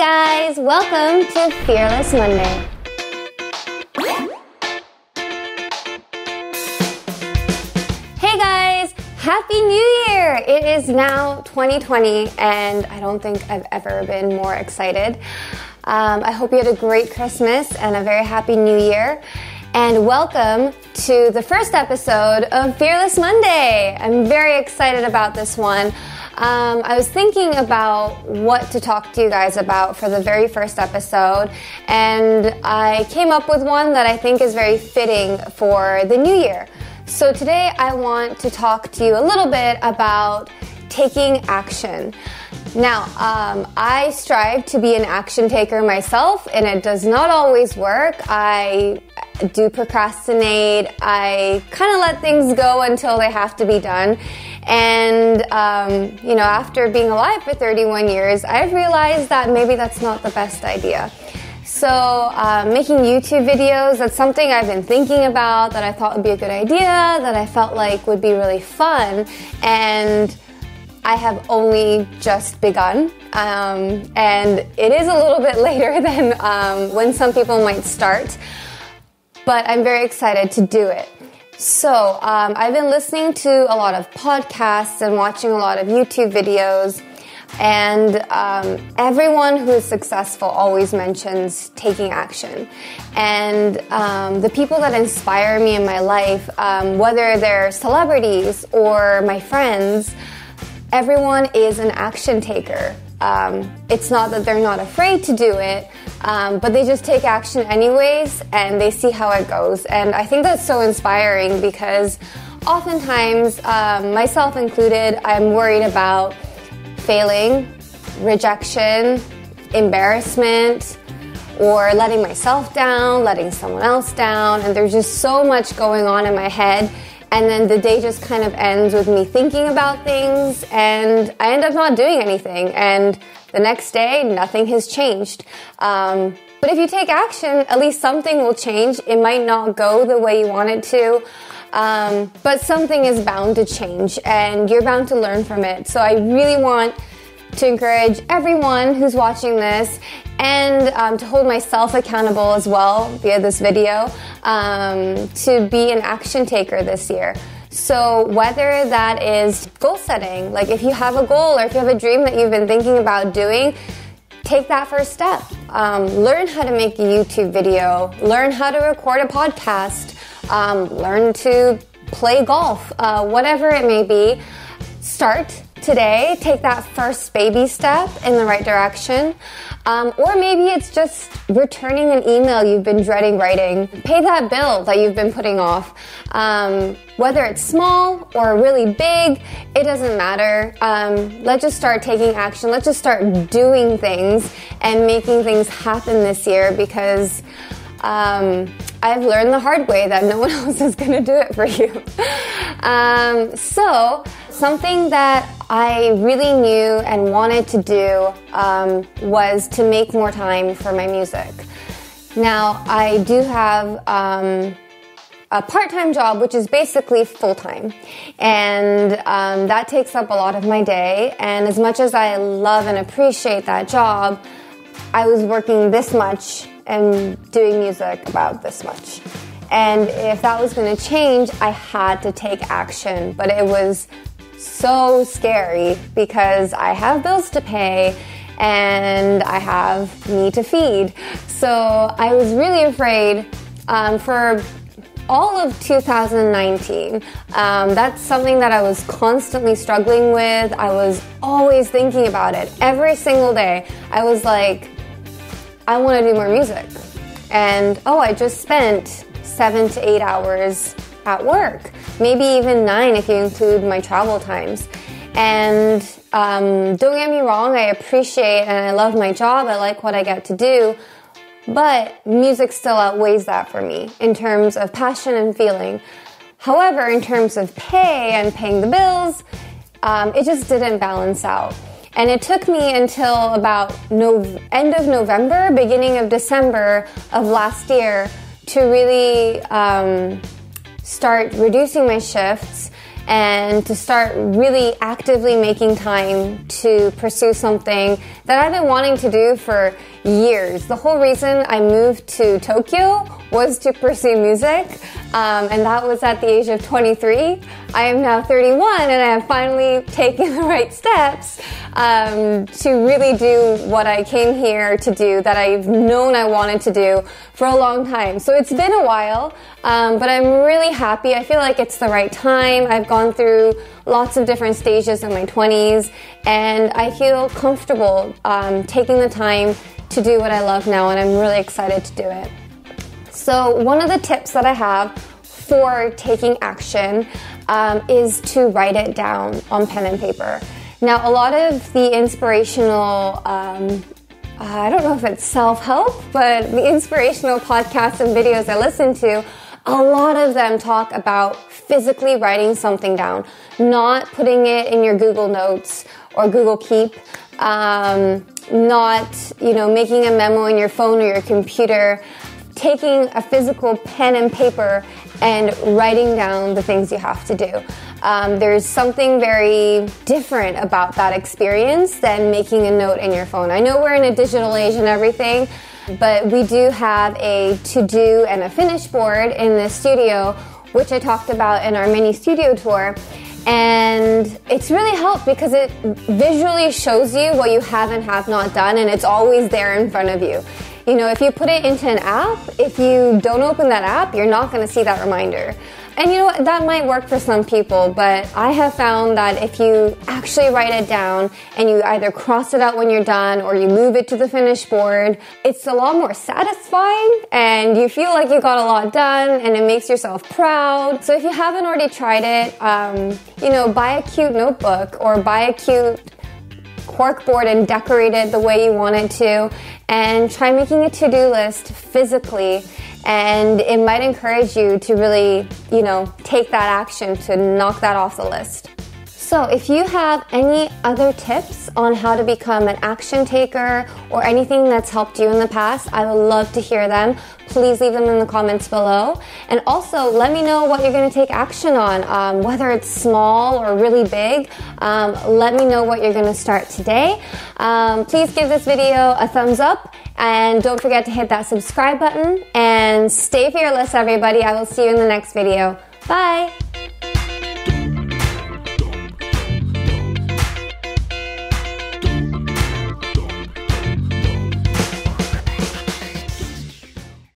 Hi guys, welcome to Fearless Monday. Hey guys, Happy New Year! It is now 2020 and I don't think I've ever been more excited. I hope you had a great Christmas and a very happy New Year. And welcome to the first episode of Fearless Monday. I'm very excited about this one. I was thinking about what to talk to you guys about for the very first episode, and I came up with one that I think is very fitting for the new year. So today I want to talk to you a little bit about taking action. Now, I strive to be an action taker myself, and it does not always work. I do procrastinate. I kind of let things go until they have to be done. And, after being alive for 31 years, I've realized that maybe that's not the best idea. So making YouTube videos, that's something I've been thinking about, that I thought would be a good idea, that I felt like would be really fun. And I have only just begun, and it is a little bit later than when some people might start, but I'm very excited to do it. So I've been listening to a lot of podcasts and watching a lot of YouTube videos, and everyone who is successful always mentions taking action. And the people that inspire me in my life, whether they're celebrities or my friends, everyone is an action taker. It's not that they're not afraid to do it, but they just take action anyways, and they see how it goes. And I think that's so inspiring because oftentimes, myself included, I'm worried about failing, rejection, embarrassment, or letting myself down, letting someone else down, and there's just so much going on in my head. And then the day just kind of ends with me thinking about things, and I end up not doing anything. And the next day, nothing has changed. But if you take action, at least something will change. It might not go the way you want it to, but something is bound to change, and you're bound to learn from it. So I really want to encourage everyone who's watching this, and to hold myself accountable as well via this video, to be an action taker this year. So whether that is goal setting, like if you have a goal or if you have a dream that you've been thinking about doing, take that first step. Learn how to make a YouTube video, learn how to record a podcast, learn to play golf, whatever it may be. Start today, take that first baby step in the right direction. Or maybe it's just returning an email you've been dreading writing. Pay that bill that you've been putting off. Whether it's small or really big, it doesn't matter. Let's just start taking action. Let's just start doing things and making things happen this year, because I've learned the hard way that no one else is going to do it for you. So something that I really knew and wanted to do was to make more time for my music. Now, I do have a part-time job, which is basically full-time, and that takes up a lot of my day. And as much as I love and appreciate that job, I was working this much and doing music about this much. And if that was going to change, I had to take action. But it was so scary because I have bills to pay and I have me to feed. So I was really afraid for all of 2019. That's something that I was constantly struggling with. I was always thinking about it every single day. I was like, I want to do more music. And I just spent 7 to 8 hours at work, maybe even 9 if you include my travel times. And don't get me wrong, I appreciate and I love my job. I like what I get to do, but music still outweighs that for me in terms of passion and feeling. However, in terms of pay and paying the bills, it just didn't balance out. And it took me until about end of November, beginning of December of last year to really start reducing my shifts and to start really actively making time to pursue something that I've been wanting to do for years. The whole reason I moved to Tokyo was to pursue music, and that was at the age of 23. I am now 31, and I have finally taken the right steps to really do what I came here to do, that I've known I wanted to do for a long time. So it's been a while, but I'm really happy. I feel like it's the right time. I've gone through lots of different stages in my 20s, and I feel comfortable taking the time to do what I love now, and I'm really excited to do it. So one of the tips that I have for taking action is to write it down on pen and paper. Now, a lot of the inspirational, I don't know if it's self-help, but the inspirational podcasts and videos I listen to, a lot of them talk about physically writing something down, not putting it in your Google Notes or Google Keep, not, making a memo in your phone or your computer, taking a physical pen and paper and writing down the things you have to do. There's something very different about that experience than making a note in your phone. I know we're in a digital age and everything, but we do have a to-do and a finish board in the studio, which I talked about in our mini studio tour. And it's really helped because it visually shows you what you have and have not done, and it's always there in front of you. If you put it into an app, if you don't open that app, you're not going to see that reminder. And that might work for some people, but I have found that if you actually write it down and you either cross it out when you're done or you move it to the finish board, it's a lot more satisfying and you feel like you got a lot done and it makes yourself proud. So if you haven't already tried it, buy a cute notebook or buy a cute corkboard and decorate it the way you want it to, and try making a to-do list physically, and it might encourage you to really, take that action to knock that off the list. So if you have any other tips on how to become an action taker or anything that's helped you in the past, I would love to hear them. Please leave them in the comments below. And also let me know what you're going to take action on, whether it's small or really big. Let me know what you're going to start today. Please give this video a thumbs up, and don't forget to hit that subscribe button, and stay fearless, everybody. I will see you in the next video. Bye.